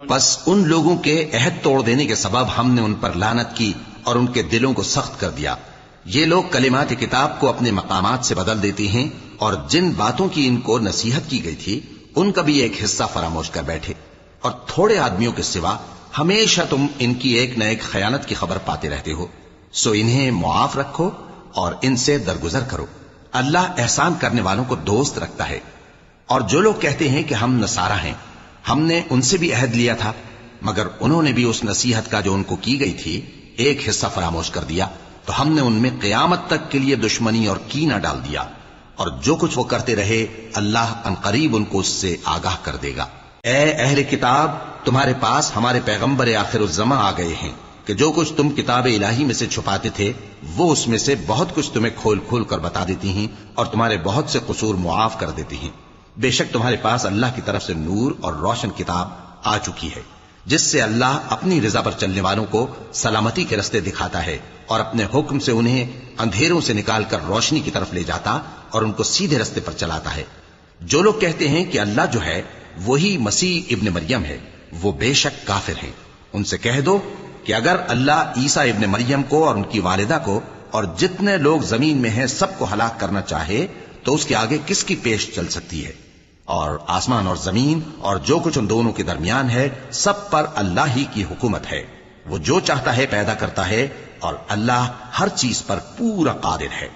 بس ان لوگوں کے عہد توڑ دینے کے سبب ہم نے ان پر لعنت کی اور ان کے دلوں کو سخت کر دیا۔ یہ لوگ کلمات کتاب کو اپنے مقامات سے بدل دیتے ہیں، اور جن باتوں کی ان کو نصیحت کی گئی تھی ان کا بھی ایک حصہ فراموش کر بیٹھے، اور تھوڑے آدمیوں کے سوا ہمیشہ تم ان کی ایک نہ ایک خیانت کی خبر پاتے رہتے ہو۔ سو انہیں معاف رکھو اور ان سے درگزر کرو۔ اللہ احسان کرنے والوں کو دوست رکھتا ہے۔ اور جو لوگ کہتے ہیں کہ ہم نصارہ ہیں، ہم نے ان سے بھی عہد لیا تھا، مگر انہوں نے بھی اس نصیحت کا جو ان کو کی گئی تھی ایک حصہ فراموش کر دیا، تو ہم نے ان میں قیامت تک کے لیے دشمنی اور کینہ ڈال دیا، اور جو کچھ وہ کرتے رہے اللہ عنقریب ان کو اس سے آگاہ کر دے گا۔ اے اہل کتاب، تمہارے پاس ہمارے پیغمبر آخر الزماں آ گئے ہیں کہ جو کچھ تم کتاب الہی میں سے چھپاتے تھے وہ اس میں سے بہت کچھ تمہیں کھول کھول کر بتا دیتی ہیں، اور تمہارے بہت سے قصور معاف کر دیتی ہیں۔ بے شک تمہارے پاس اللہ کی طرف سے نور اور روشن کتاب آ چکی ہے، جس سے اللہ اپنی رضا پر چلنے والوں کو سلامتی کے رستے دکھاتا ہے، اور اپنے حکم سے انہیں اندھیروں سے نکال کر روشنی کی طرف لے جاتا اور ان کو سیدھے رستے پر چلاتا ہے۔ جو لوگ کہتے ہیں کہ اللہ جو ہے وہی مسیح ابن مریم ہے، وہ بے شک کافر ہیں۔ ان سے کہہ دو کہ اگر اللہ عیسیٰ ابن مریم کو اور ان کی والدہ کو اور جتنے لوگ زمین میں ہیں سب کو ہلاک کرنا چاہے تو اس کے آگے کس کی پیش چل سکتی ہے؟ اور آسمان اور زمین اور جو کچھ ان دونوں کے درمیان ہے سب پر اللہ ہی کی حکومت ہے۔ وہ جو چاہتا ہے پیدا کرتا ہے، اور اللہ ہر چیز پر پورا قادر ہے۔